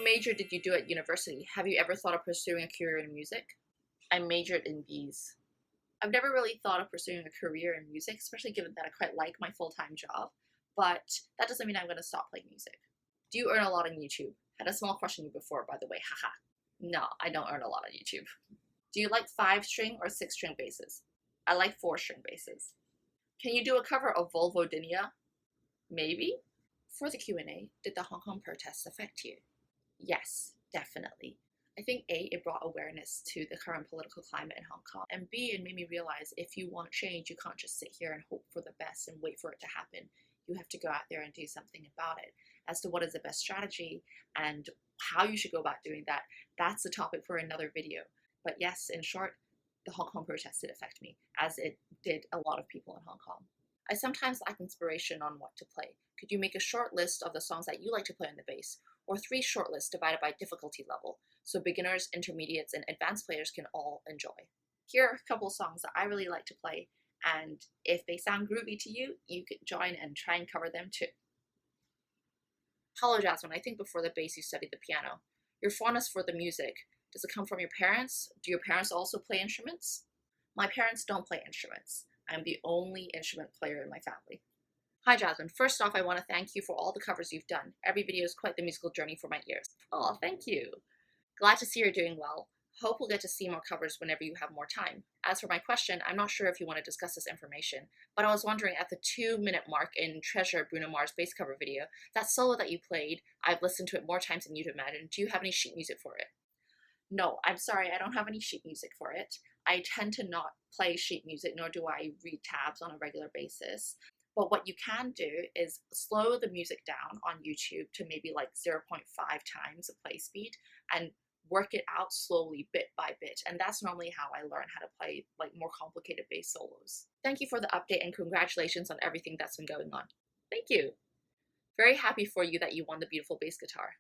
What major did you do at university? Have you ever thought of pursuing a career in music? I majored in bees. I've never really thought of pursuing a career in music, especially given that I quite like my full-time job, but that doesn't mean I'm going to stop playing music. Do you earn a lot on YouTube? Had a small crush on you before, by the way, haha. No, I don't earn a lot on YouTube. Do you like 5-string or 6-string basses? I like 4-string basses. Can you do a cover of Volvo Dinia? Maybe? For the Q&A, did the Hong Kong protests affect you? Yes, definitely. I think A, it brought awareness to the current political climate in Hong Kong, and B, it made me realize if you want change, you can't just sit here and hope for the best and wait for it to happen. You have to go out there and do something about it. As to what is the best strategy and how you should go about doing that, that's a topic for another video. But yes, in short, the Hong Kong protests did affect me, as it did a lot of people in Hong Kong. I sometimes lack inspiration on what to play. Could you make a short list of the songs that you like to play on the bass, or 3 short lists divided by difficulty level, so beginners, intermediates, and advanced players can all enjoy? Here are a couple of songs that I really like to play, and if they sound groovy to you, you could join and try and cover them too. Hello Jasmine, I think before the bass you studied the piano. Your fondness for the music, does it come from your parents? Do your parents also play instruments? My parents don't play instruments. I'm the only instrument player in my family. Hi Jasmine, first off I want to thank you for all the covers you've done. Every video is quite the musical journey for my ears. Oh, thank you. Glad to see you're doing well. Hope we'll get to see more covers whenever you have more time. As for my question, I'm not sure if you want to discuss this information, but I was wondering at the 2-minute mark in Treasure Bruno Mars bass cover video, that solo that you played, I've listened to it more times than you'd imagine. Do you have any sheet music for it? No, I'm sorry, I don't have any sheet music for it. I tend to not play sheet music, nor do I read tabs on a regular basis. But what you can do is slow the music down on YouTube to maybe like 0.5 times the play speed and work it out slowly bit by bit. And that's normally how I learn how to play like more complicated bass solos. Thank you for the update and congratulations on everything that's been going on. Thank you. Very happy for you that you won the beautiful bass guitar.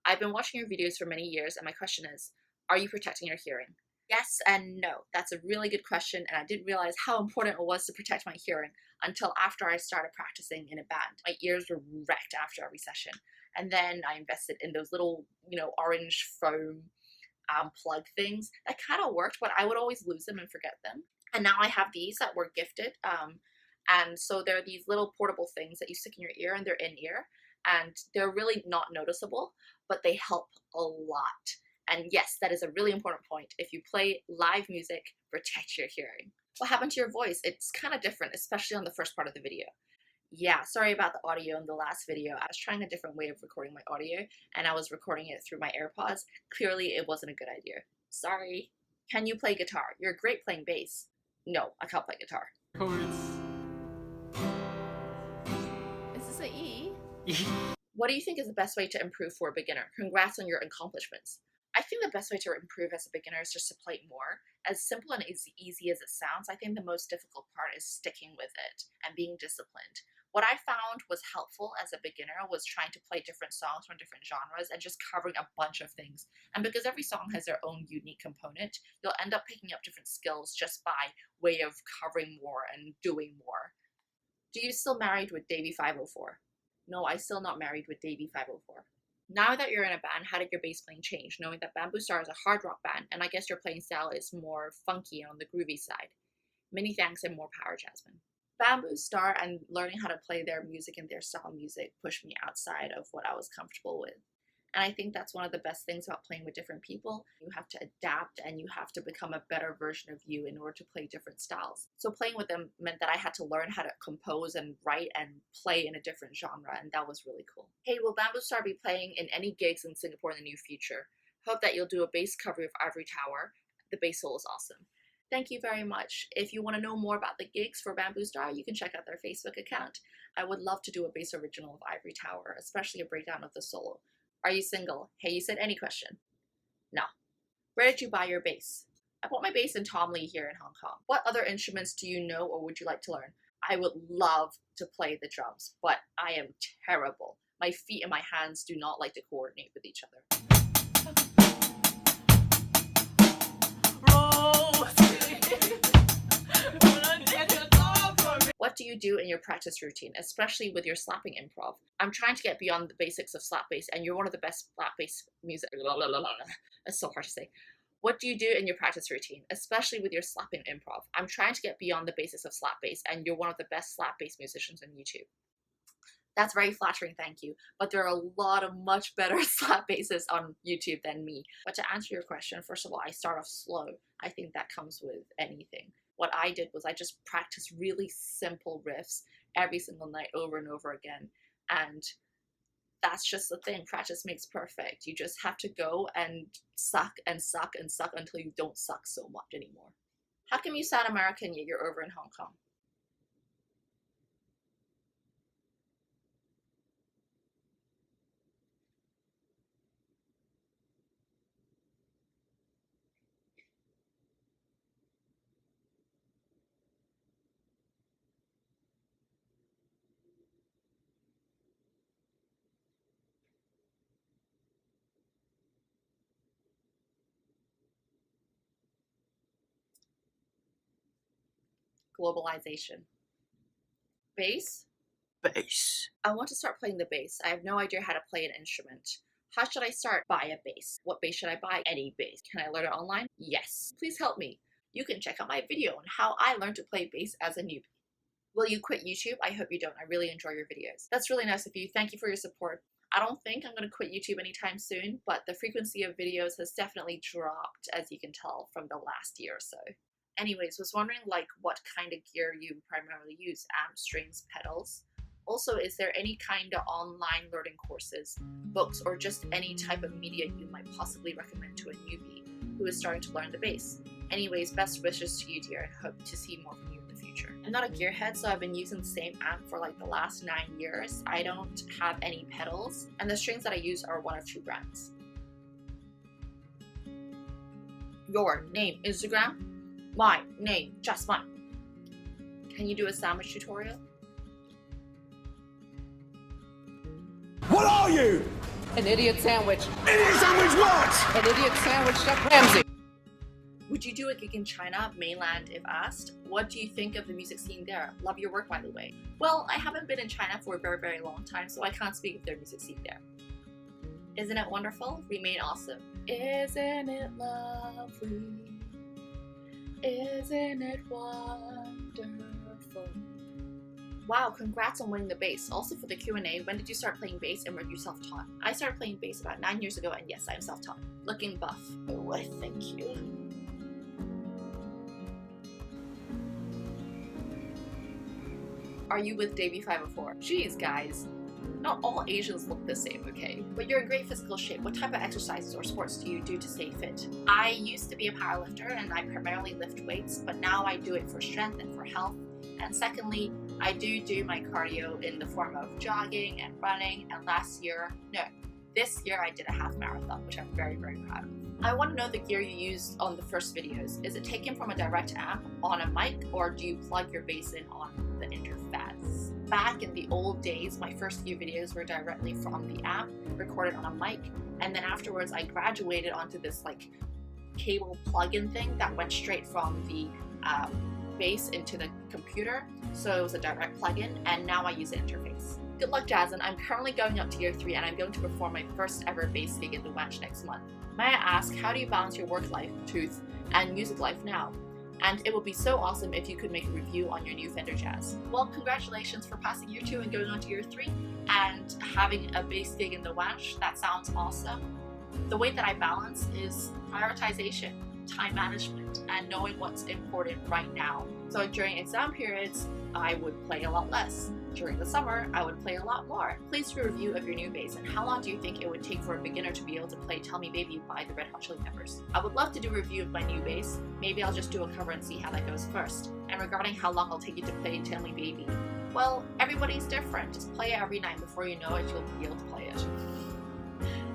I've been watching your videos for many years and my question is, are you protecting your hearing? Yes and no. That's a really good question, and I didn't realize how important it was to protect my hearing until after I started practicing in a band. My ears were wrecked after every session, and then I invested in those little, orange foam plug things that kind of worked, but I would always lose them and forget them. And now I have these that were gifted, and so they're these little portable things that you stick in your ear, and they're in-ear, and they're really not noticeable, but they help a lot. And yes, that is a really important point. If you play live music, protect your hearing. What happened to your voice? It's kind of different, especially on the first part of the video. Yeah, sorry about the audio in the last video. I was trying a different way of recording my audio, and I was recording it through my AirPods. Clearly, it wasn't a good idea. Sorry. Can you play guitar? You're great playing bass. No, I can't play guitar. Is this an E? What do you think is the best way to improve for a beginner? Congrats on your accomplishments. I think the best way to improve as a beginner is just to play more. As simple and as easy as it sounds, I think the most difficult part is sticking with it and being disciplined. What I found was helpful as a beginner was trying to play different songs from different genres and just covering a bunch of things. And because every song has their own unique component, you'll end up picking up different skills just by way of covering more and doing more. Do you still married with Davey 504? No, I'm still not married with Davey 504. Now that you're in a band, how did your bass playing change, knowing that Bamboo Star is a hard rock band, and I guess your playing style is more funky on the groovy side? Many thanks and more power, Jasmine. Bamboo Star and learning how to play their music and their style music pushed me outside of what I was comfortable with. And I think that's one of the best things about playing with different people. You have to adapt and you have to become a better version of you in order to play different styles. So playing with them meant that I had to learn how to compose and write and play in a different genre, and that was really cool. Hey, will Bamboo Star be playing in any gigs in Singapore in the near future? Hope that you'll do a bass cover of Ivory Tower. The bass solo is awesome. Thank you very much. If you want to know more about the gigs for Bamboo Star, you can check out their Facebook account. I would love to do a bass original of Ivory Tower, especially a breakdown of the solo. Are you single? Hey, you said any question? No. Where did you buy your bass? I bought my bass in Tom Lee here in Hong Kong. What other instruments do you know or would you like to learn? I would love to play the drums, but I am terrible. My feet and my hands do not like to coordinate with each other. What What do you do in your practice routine, especially with your slapping improv? I'm trying to get beyond the basics of slap bass, and you're one of the best slap bass music. It's so hard to say. What do you do in your practice routine, especially with your slapping improv? I'm trying to get beyond the basics of slap bass, and you're one of the best slap bass musicians on YouTube. That's very flattering, thank you. But there are a lot of much better slap basses on YouTube than me. But to answer your question, first of all, I start off slow. I think that comes with anything. What I did was I just practiced really simple riffs every single night over and over again. And that's just the thing. Practice makes perfect. You just have to go and suck and suck and suck until you don't suck so much anymore. How come you sound American yet you're over in Hong Kong? Globalization. Bass? Bass. I want to start playing the bass. I have no idea how to play an instrument. How should I start? Buy a bass. What bass should I buy? Any bass. Can I learn it online? Yes. Please help me. You can check out my video on how I learned to play bass as a newbie. Will you quit YouTube? I hope you don't. I really enjoy your videos. That's really nice of you. Thank you for your support. I don't think I'm going to quit YouTube anytime soon, but the frequency of videos has definitely dropped, as you can tell from the last year or so. Anyways, was wondering like what kind of gear you primarily use, amp, strings, pedals. Also, is there any kind of online learning courses, books, or just any type of media you might possibly recommend to a newbie who is starting to learn the bass? Anyways, best wishes to you, dear. I hope to see more from you in the future. I'm not a gearhead, so I've been using the same amp for like the last 9 years. I don't have any pedals, and the strings that I use are one of 2 brands. Your name, Instagram? My name, just mine. Can you do a sandwich tutorial? What are you? An idiot sandwich. Idiot sandwich what? An idiot sandwich, Chef Ramsay. Would you do a gig in China, mainland, if asked? What do you think of the music scene there? Love your work, by the way. Well, I haven't been in China for a very, very long time, so I can't speak of their music scene there. Isn't it wonderful? Remain awesome. Isn't it lovely? Isn't it wonderful? Wow, congrats on winning the bass. Also for the Q&A, when did you start playing bass and were you self-taught? I started playing bass about 9 years ago, and yes, I am self-taught. Looking buff. Oh, I thank you. Are you with Davey504? Jeez, guys. Not all Asians look the same, okay? But you're in great physical shape. What type of exercises or sports do you do to stay fit? I used to be a powerlifter and I primarily lift weights, but now I do it for strength and for health. And secondly, I do my cardio in the form of jogging and running. And this year I did a half marathon, which I'm very, very proud of. I want to know the gear you used on the first videos. Is it taken from a direct amp on a mic, or do you plug your bass in on the interface? Back in the old days, my first few videos were directly from the amp, recorded on a mic, and then afterwards I graduated onto this like cable plug-in thing that went straight from the bass into the computer, so it was a direct plug-in, and now I use the interface. Good luck, Jasmine. I'm currently going up to year 3 and I'm going to perform my first ever bass gig at the Watch next month. May I ask, how do you balance your work life, tooth, and music life now? And it would be so awesome if you could make a review on your new Fender Jazz. Well, congratulations for passing year 2 and going on to year 3 and having a bass gig in the Watch. That sounds awesome. The way that I balance is prioritization, time management, and knowing what's important right now. So during exam periods, I would play a lot less. During the summer, I would play a lot more. Please do a review of your new bass, and how long do you think it would take for a beginner to be able to play Tell Me Baby by the Red Hot Chili Peppers? I would love to do a review of my new bass. Maybe I'll just do a cover and see how that goes first. And regarding how long I'll take you to play Tell Me Baby, well, everybody's different. Just play it every night. Before you know it, you'll be able to play it.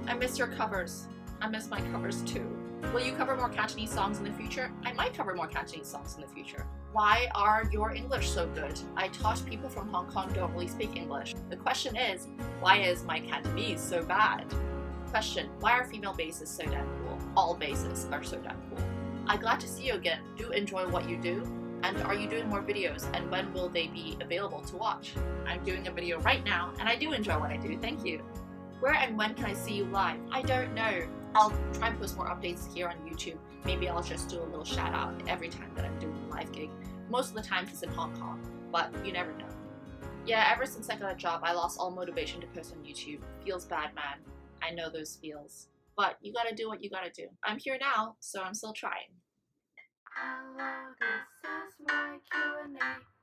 I miss your covers. I miss my covers too. Will you cover more Cantonese songs in the future? I might cover more Cantonese songs in the future. Why are your English so good? I taught people from Hong Kong don't really speak English. The question is, why is my Cantonese so bad? Question, why are female basses so damn cool? All basses are so damn cool. I'm glad to see you again. Do enjoy what you do. And are you doing more videos, and when will they be available to watch? I'm doing a video right now, and I do enjoy what I do, thank you. Where and when can I see you live? I don't know. I'll try and post more updates here on YouTube. Maybe I'll just do a little shout out every time that I'm doing a live gig. Most of the time it's in Hong Kong, but you never know. Yeah, ever since I got a job, I lost all motivation to post on YouTube. Feels bad, man. I know those feels. But you gotta do what you gotta do. I'm here now, so I'm still trying. Hello, this is my Q&A.